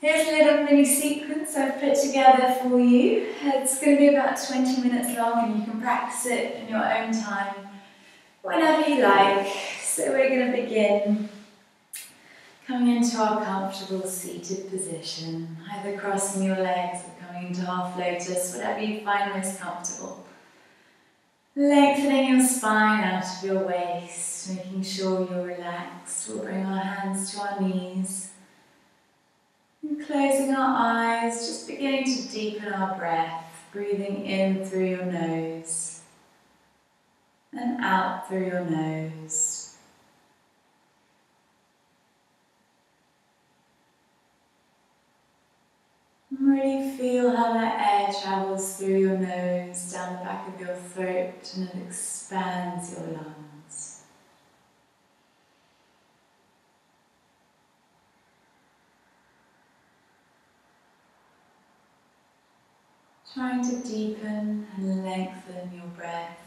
Here's a little mini sequence I've put together for you. It's going to be about 20 minutes long and you can practice it in your own time, whenever you like. So we're going to begin coming into our comfortable seated position, either crossing your legs or coming into half lotus, whatever you find most comfortable. Lengthening your spine out of your waist, making sure you're relaxed. We'll bring our hands to our knees. And closing our eyes, just beginning to deepen our breath, breathing in through your nose and out through your nose. And really feel how that air travels through your nose, down the back of your throat, and it expands your lungs. Trying to deepen and lengthen your breath.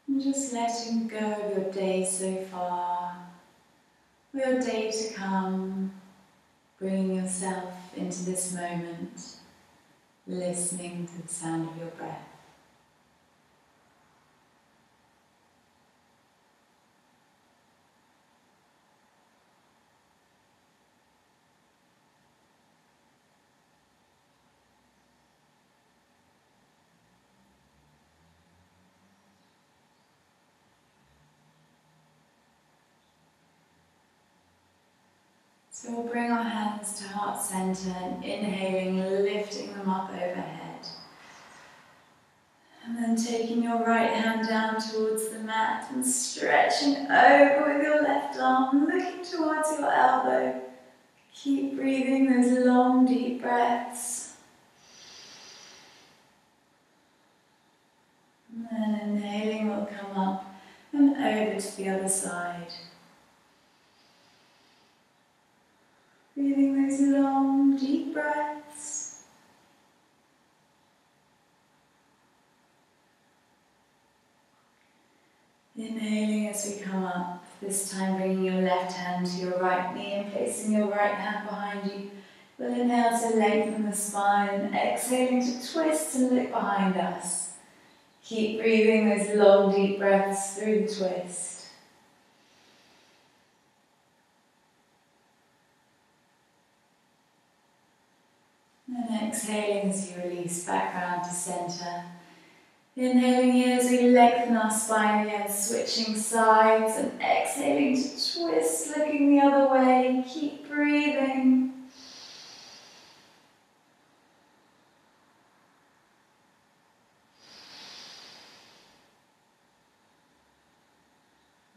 And just letting go of your day so far, your day to come, bringing yourself into this moment, listening to the sound of your breath. So we'll bring our hands to heart center and inhaling, lifting them up overhead. And then taking your right hand down towards the mat and stretching over with your left arm, looking towards your elbow. Keep breathing those long, deep breaths. And then inhaling will come up and over to the other side. Breathing those long, deep breaths. Inhaling as we come up, this time bringing your left hand to your right knee and placing your right hand behind you. We'll inhale to lengthen the spine and exhaling to twist and look behind us. Keep breathing those long, deep breaths through the twist. And exhaling as you release back round to center. Inhaling here as we lengthen our spine again, switching sides and exhaling to twist, looking the other way. Keep breathing.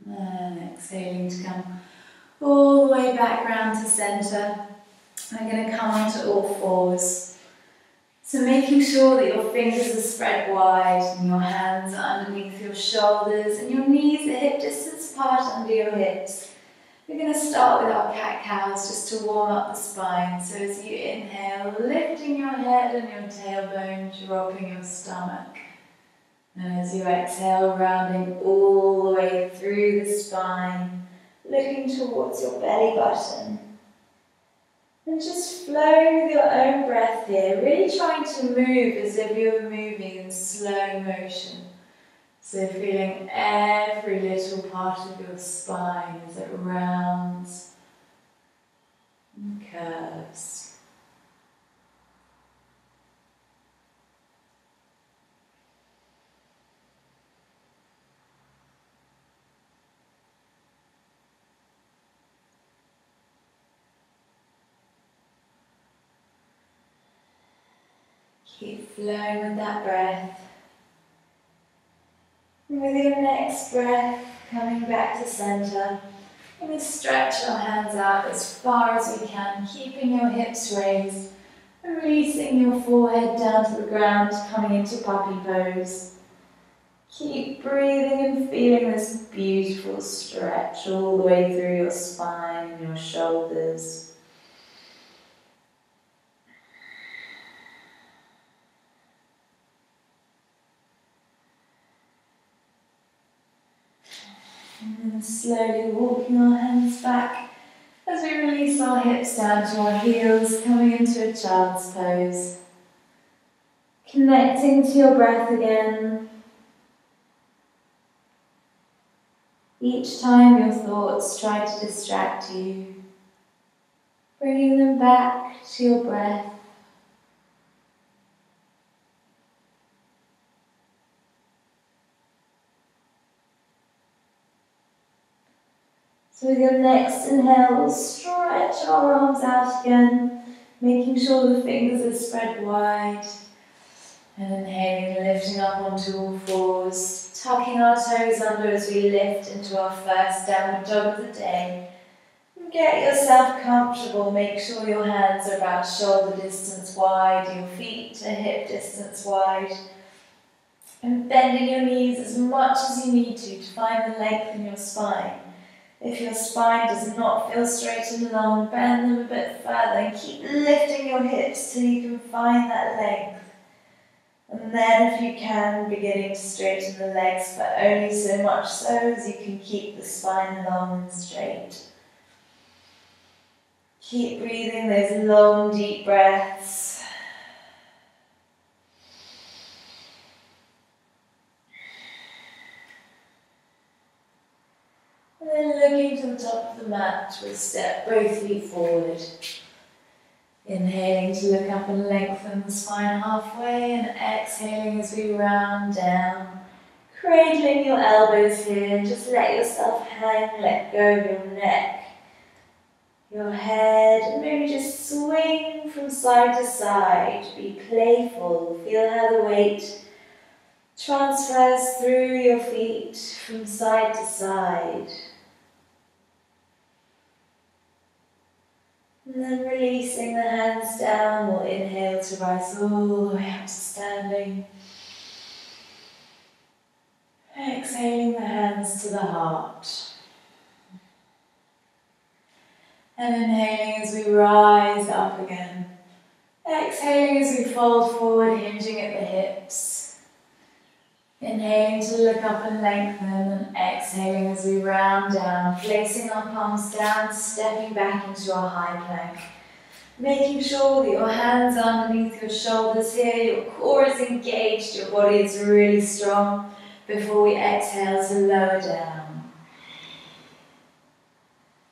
And exhaling to come all the way back round to center. I'm going to come onto all fours. So making sure that your fingers are spread wide and your hands are underneath your shoulders and your knees are hip distance apart under your hips. We're going to start with our cat-cows just to warm up the spine. So as you inhale, lifting your head and your tailbone, dropping your stomach. And as you exhale, rounding all the way through the spine, looking towards your belly button. And just flow with your own breath here, really trying to move as if you were moving in slow motion. So feeling every little part of your spine as it rounds and curves. Keep flowing with that breath. And with your next breath, coming back to center, we're going to stretch our hands out as far as we can, keeping your hips raised and releasing your forehead down to the ground, coming into puppy pose. Keep breathing and feeling this beautiful stretch all the way through your spine and your shoulders. And then slowly walking our hands back as we release our hips down to our heels, coming into a child's pose. Connecting to your breath again. Each time your thoughts try to distract you, bringing them back to your breath. So with your next inhale, we'll stretch our arms out again, making sure the fingers are spread wide. And inhaling, lifting up onto all fours, tucking our toes under as we lift into our first downward dog of the day. And get yourself comfortable, make sure your hands are about shoulder distance wide, your feet are hip distance wide. And bending your knees as much as you need to find the length in your spine. If your spine does not feel straight and long, bend them a bit further and keep lifting your hips till you can find that length. And then if you can, beginning to straighten the legs, but only so much so as you can keep the spine long and straight. Keep breathing those long, deep breaths. And then looking to the top of the mat, we'll step both feet forward. Inhaling to look up and lengthen the spine halfway, and exhaling as we round down. Cradling your elbows here, just let yourself hang, let go of your neck, your head, and maybe just swing from side to side. Be playful, feel how the weight transfers through your feet from side to side. And then releasing the hands down, we'll inhale to rise all the way up to standing. Exhaling the hands to the heart. And inhaling as we rise up again. Exhaling as we fold forward, hinging at the hips. Inhaling to look up and lengthen, and exhaling as we round down, placing our palms down, stepping back into our high plank. Making sure that your hands are underneath your shoulders here, your core is engaged, your body is really strong, before we exhale to lower down.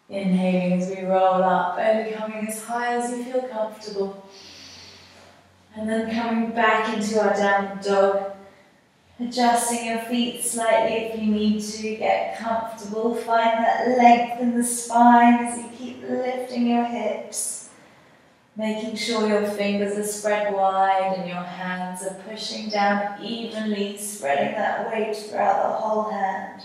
Inhaling as we roll up, only coming as high as you feel comfortable. And then coming back into our downward dog. Adjusting your feet slightly if you need to, get comfortable, find that length in the spine as you keep lifting your hips. Making sure your fingers are spread wide and your hands are pushing down evenly, spreading that weight throughout the whole hand.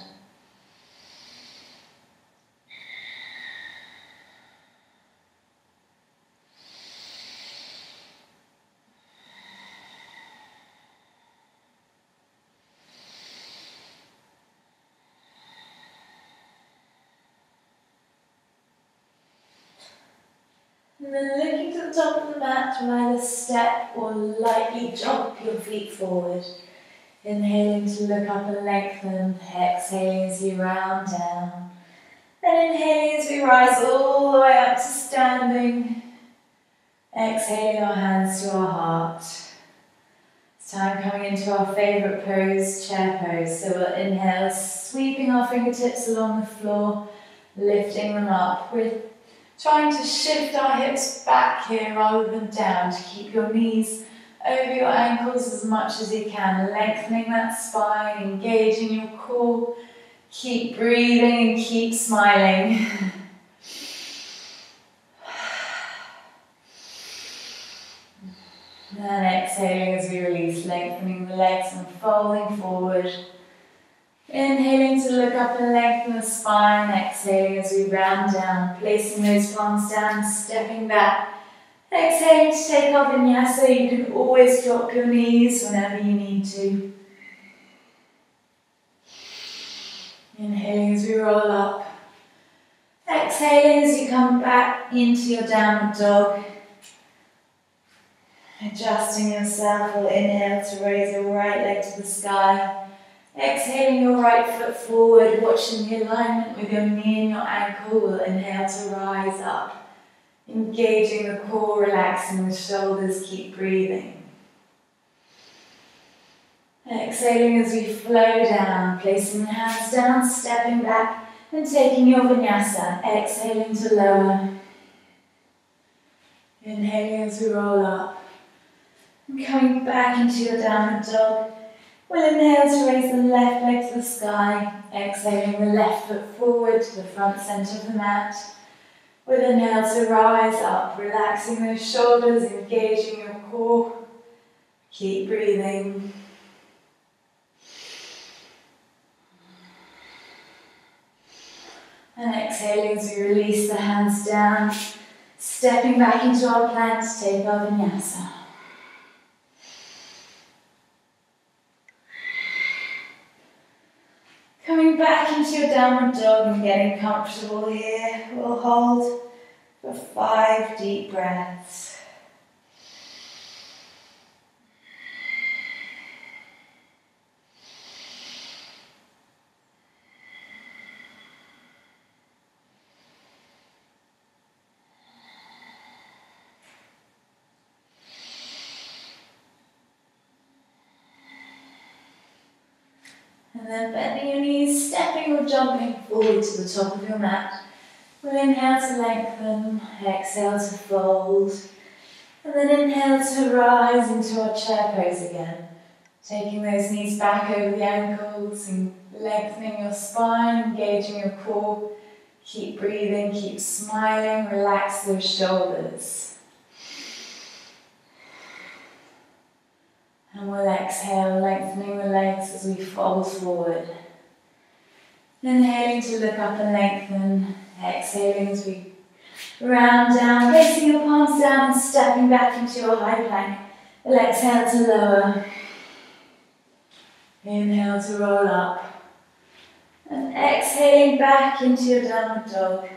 And then looking to the top of the mat, you'll either step or lightly jump your feet forward. Inhaling to look up and lengthen, exhaling as you round down. And inhaling as we rise all the way up to standing. Exhaling our hands to our heart. It's time coming into our favourite pose, chair pose. So we'll inhale, sweeping our fingertips along the floor, lifting them up. We're trying to shift our hips back here rather than down to keep your knees over your ankles as much as you can, lengthening that spine, engaging your core. Keep breathing and keep smiling. And exhaling as we release, lengthening the legs and folding forward. Inhaling to look up and lengthen the spine, exhaling as we round down, placing those palms down, stepping back. Exhaling to take our vinyasa. You can always drop your knees whenever you need to. Inhaling as we roll up. Exhaling as you come back into your downward dog. Adjusting yourself, we'll inhale to raise your right leg to the sky. Exhaling your right foot forward, watching the alignment with your knee and your ankle. We'll inhale to rise up, engaging the core, relaxing the shoulders, keep breathing. Exhaling as we flow down, placing the hands down, stepping back and taking your vinyasa. Exhaling to lower. Inhaling as we roll up. And coming back into your downward dog. We'll inhale to raise the left leg to the sky. Exhaling the left foot forward to the front centre of the mat. We'll inhale to rise up, relaxing those shoulders, engaging your core. Keep breathing. And exhaling as we release the hands down, stepping back into our plank to take our vinyasa. Coming back into your downward dog and getting comfortable here, we'll hold for 5 deep breaths. And then bending your knees, stepping or jumping forward to the top of your mat. We'll inhale to lengthen, exhale to fold, and then inhale to rise into our chair pose again. Taking those knees back over the ankles and lengthening your spine, engaging your core. Keep breathing, keep smiling, relax those shoulders. And we'll exhale, lengthening the legs as we fold forward. Inhaling to look up and lengthen. Exhaling as we round down, placing your palms down and stepping back into your high plank. We'll exhale to lower. Inhale to roll up. And exhaling back into your downward dog.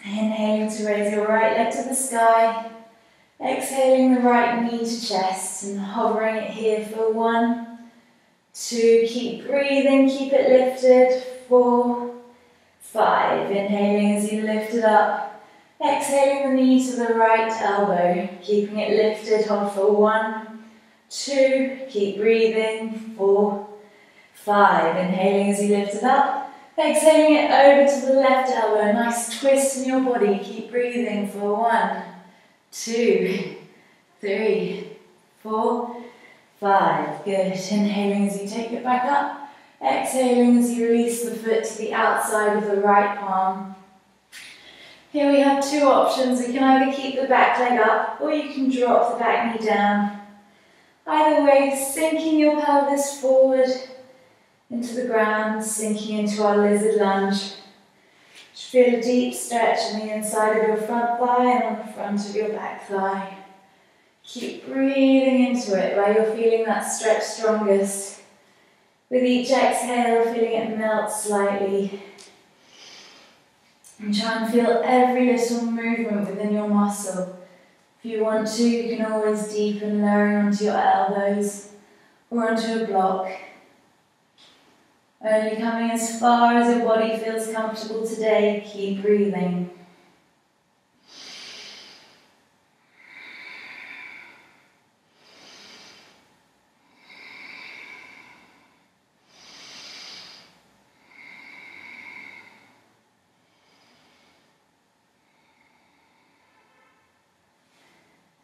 Inhaling to raise your right leg to the sky. Exhaling the right knee to chest and hovering it here for 1, 2, keep breathing, keep it lifted, 4, 5, inhaling as you lift it up, exhaling the knee to the right elbow, keeping it lifted, hold for 1, 2, keep breathing, 4, 5, inhaling as you lift it up, exhaling it over to the left elbow, nice twist in your body, keep breathing for 1, 2, 3, 4, 5. Good. Inhaling as you take it back up. Exhaling as you release the foot to the outside of the right palm. Here we have 2 options. We can either keep the back leg up or you can drop the back knee down. Either way, sinking your pelvis forward into the ground, sinking into our lizard lunge. Feel a deep stretch on the inside of your front thigh and on the front of your back thigh. Keep breathing into it where you're feeling that stretch strongest. With each exhale, feeling it melt slightly. And try and feel every little movement within your muscle. If you want to, you can always deepen, lowering onto your elbows or onto a block. Only coming as far as your body feels comfortable today. Keep breathing.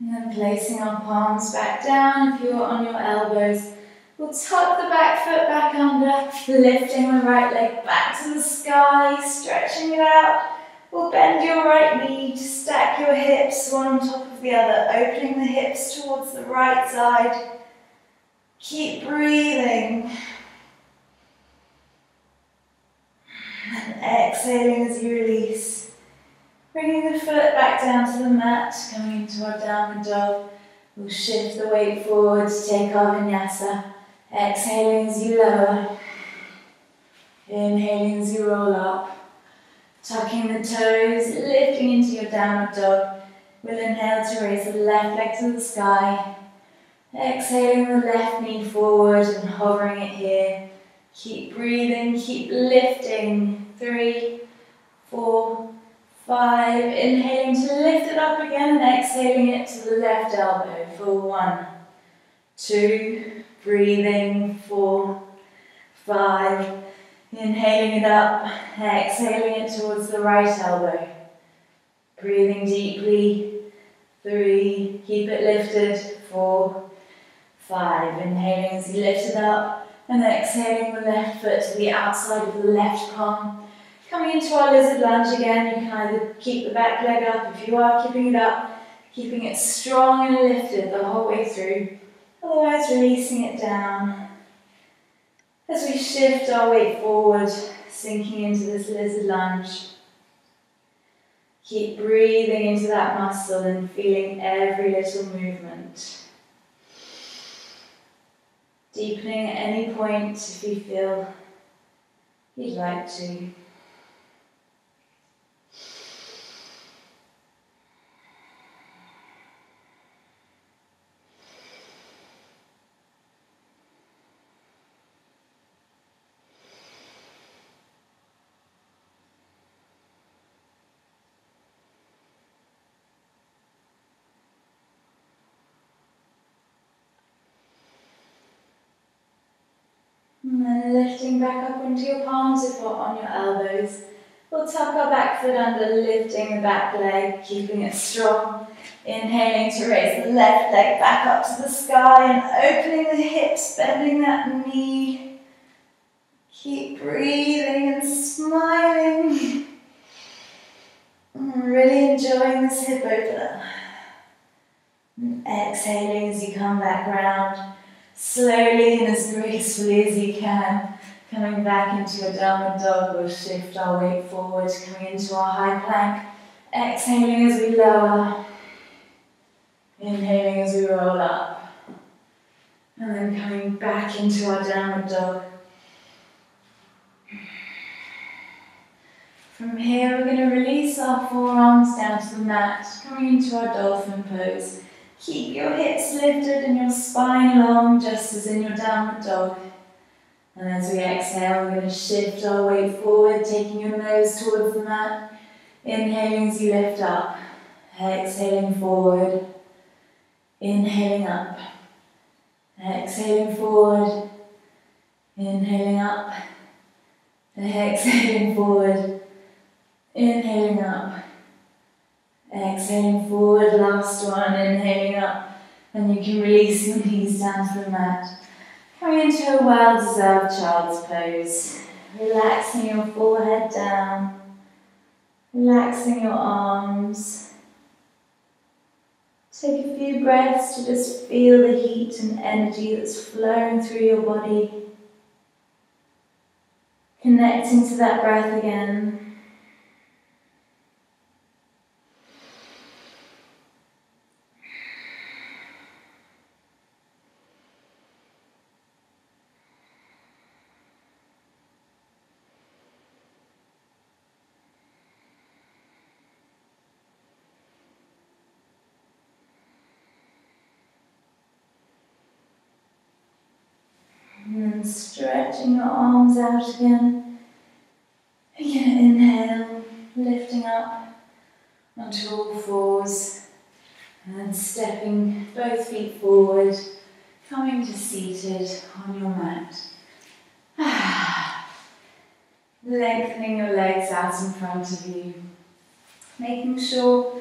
And then placing our palms back down. If you're on your elbows, we'll tuck the back foot back under, lifting the right leg back to the sky, stretching it out. We'll bend your right knee to stack your hips one on top of the other, opening the hips towards the right side. Keep breathing. And exhaling as you release. Bringing the foot back down to the mat, coming into our downward dog. We'll shift the weight forward to take our vinyasa. Exhaling as you lower. Inhaling as you roll up. Tucking the toes, lifting into your downward dog. We'll inhale to raise the left leg to the sky. Exhaling the left knee forward and hovering it here. Keep breathing, keep lifting. 3, 4, 5. Inhaling to lift it up again and exhaling it to the left elbow for 1, 2. Breathing. 4, 5. Inhaling it up, exhaling it towards the right elbow. Breathing deeply. 3. Keep it lifted. 4, 5. Inhaling as you lift it up and exhaling the left foot to the outside of the left palm. Coming into our lizard lunge again, you can either keep the back leg up if you are keeping it up, keeping it strong and lifted the whole way through, otherwise releasing it down. As we shift our weight forward, sinking into this lizard lunge, keep breathing into that muscle and feeling every little movement. Deepening at any point if you feel you'd like to. And then lifting back up into your palms if you're on your elbows. We'll tuck our back foot under, lifting the back leg, keeping it strong. Inhaling to raise the left leg back up to the sky and opening the hips, bending that knee. Keep breathing and smiling. Really enjoying this hip opener. And exhaling as you come back round. Slowly and as gracefully as you can, coming back into your downward dog, we'll shift our weight forward, coming into our high plank, exhaling as we lower, inhaling as we roll up, and then coming back into our downward dog. From here we're going to release our forearms down to the mat, coming into our dolphin pose. Keep your hips lifted and your spine long, just as in your downward dog. And as we exhale, we're going to shift our weight forward, taking your nose towards the mat. Inhaling as you lift up. Exhaling forward. Inhaling up. Exhaling forward. Inhaling up. Exhaling forward. Inhaling up. Exhaling forward, last one, inhaling up, and you can release your knees down to the mat. Coming into a well-deserved child's pose, relaxing your forehead down, relaxing your arms. Take a few breaths to just feel the heat and energy that's flowing through your body. Connecting to that breath again. And then stretching your arms out again. Again, inhale, lifting up onto all fours. And then stepping both feet forward, coming to seated on your mat. Lengthening your legs out in front of you. Making sure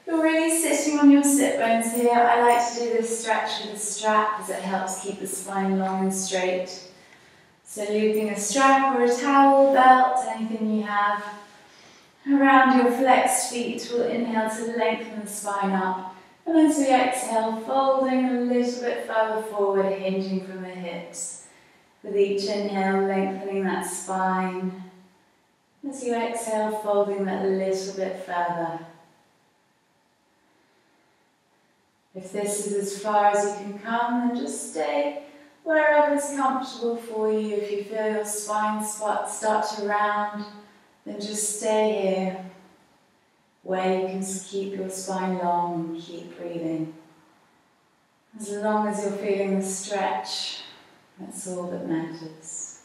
you're really sitting on your sit bones here. I like to do this stretch with a strap as it helps keep the spine long and straight. So looping a strap or a towel, belt, anything you have around your flexed feet will inhale to lengthen the spine up. And as we exhale, folding a little bit further forward, hinging from the hips. With each inhale, lengthening that spine. As you exhale, folding that a little bit further. If this is as far as you can come, then just stay wherever is comfortable for you. If you feel your spine start to round, then just stay here, where you can keep your spine long and keep breathing. As long as you're feeling the stretch, that's all that matters.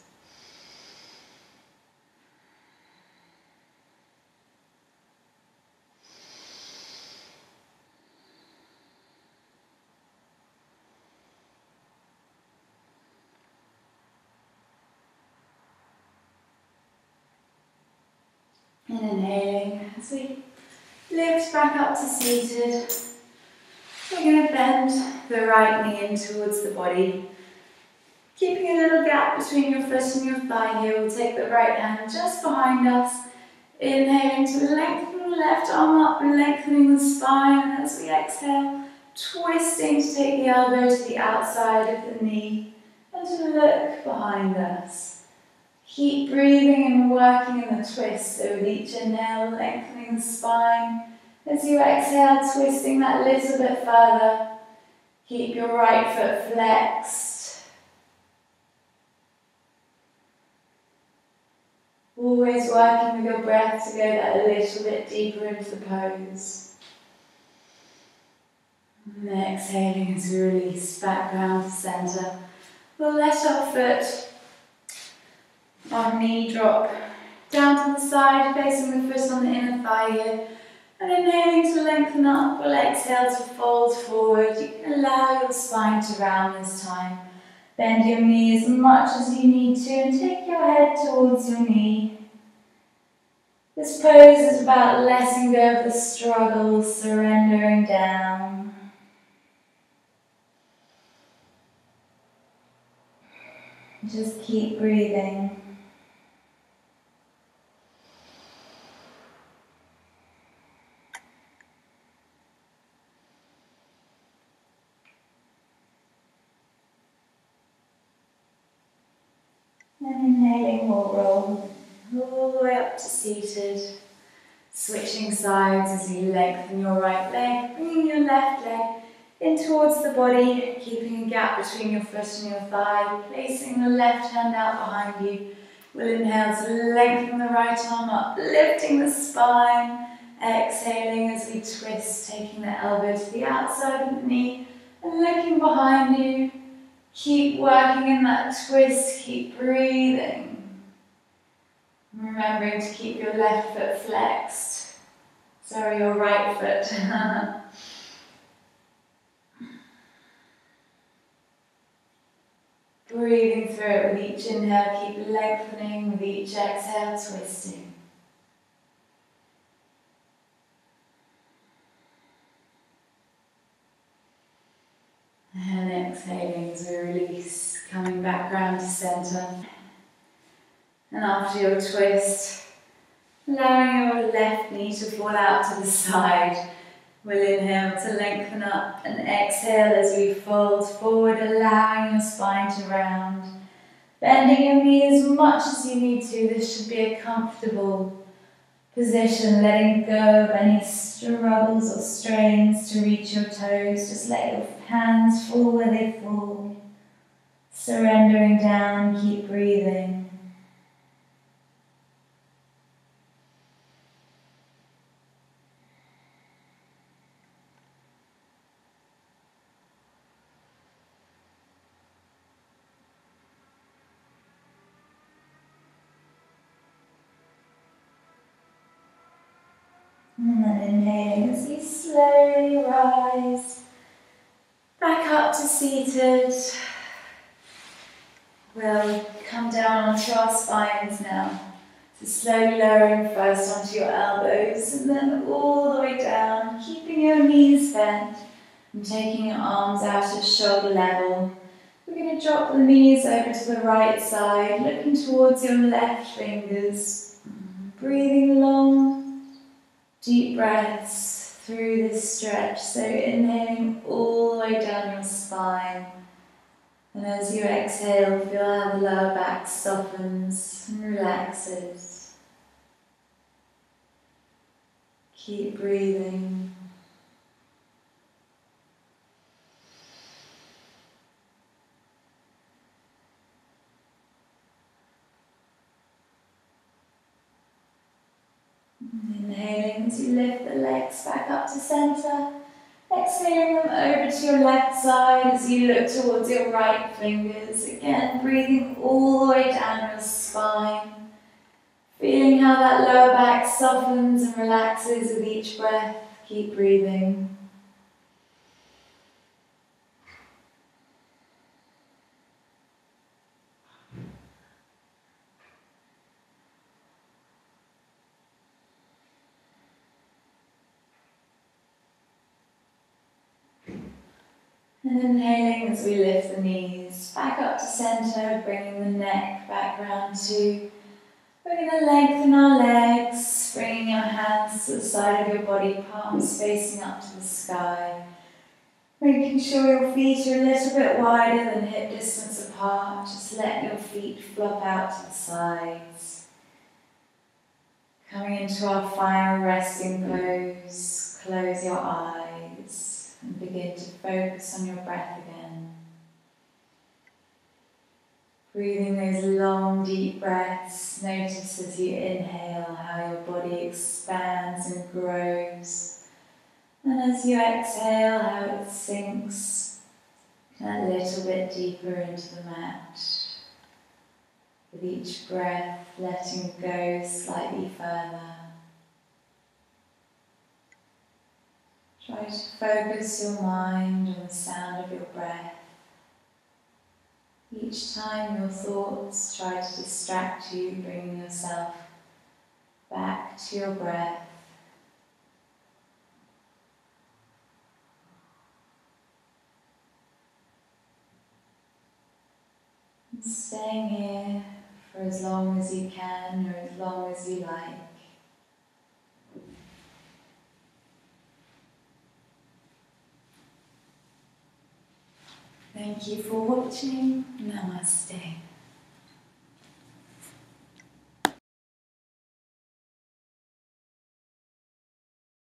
And inhaling as we lift back up to seated. We're going to bend the right knee in towards the body. Keeping a little gap between your foot and your thigh here, we'll take the right hand just behind us. Inhaling to lengthen the left arm up, lengthening the spine. And as we exhale, twisting to take the elbow to the outside of the knee and to look behind us. Keep breathing and working in the twist. So with each inhale, lengthening the spine. As you exhale, twisting that little bit further. Keep your right foot flexed. Always working with your breath to go that little bit deeper into the pose. And exhaling as we release back down to centre. We'll let our foot, our knee drop down to the side, placing the foot on the inner thigh here. And inhaling to lengthen up, we'll exhale to fold forward. You can allow your spine to round this time. Bend your knee as much as you need to and take your head towards your knee. This pose is about letting go of the struggle, surrendering down. Just keep breathing. And inhaling, we'll roll all the way up to seated. Switching sides as you lengthen your right leg, bringing your left leg in towards the body, keeping a gap between your foot and your thigh, placing the left hand out behind you. We'll inhale to lengthen the right arm up, lifting the spine. Exhaling as we twist, taking the elbow to the outside of the knee and looking behind you. Keep working in that twist, keep breathing. Remembering to keep your left foot flexed. Sorry, your right foot. Breathing through it with each inhale, keep lengthening, with each exhale, twisting. And exhaling as we release, coming back round to centre. And after your twist, allowing your left knee to fall out to the side. We'll inhale to lengthen up and exhale as we fold forward, allowing your spine to round. Bending your knee as much as you need to. This should be a comfortable position, letting go of any struggles or strains to reach your toes. Just let your hands fall where they fall. Surrendering down, keep breathing. And then inhaling as you slowly rise back up to seated. We'll come down onto our spines now. So slowly lowering first onto your elbows and then all the way down, keeping your knees bent and taking your arms out at shoulder level. We're going to drop the knees over to the right side, looking towards your left fingers. Breathing long, deep breaths through this stretch. So inhaling all the way down your spine. And as you exhale, feel how the lower back softens and relaxes. Keep breathing. Inhaling as you lift the legs back up to centre. Exhaling them over to your left side as you look towards your right fingers. Again, breathing all the way down your spine. Feeling how that lower back softens and relaxes with each breath. Keep breathing. And inhaling as we lift the knees back up to centre, bringing the neck back round too. We're going to lengthen our legs, bringing your hands to the side of your body, palms facing up to the sky. Making sure your feet are a little bit wider than hip distance apart. Just let your feet flop out to the sides. Coming into our final resting pose, close your eyes and begin to focus on your breath again. Breathing those long, deep breaths, notice as you inhale how your body expands and grows. And as you exhale, how it sinks a little bit deeper into the mat. With each breath, letting go slightly further. Try to focus your mind on the sound of your breath. Each time your thoughts try to distract you, bringing yourself back to your breath. And staying here for as long as you can or as long as you like. Thank you for watching. Namaste.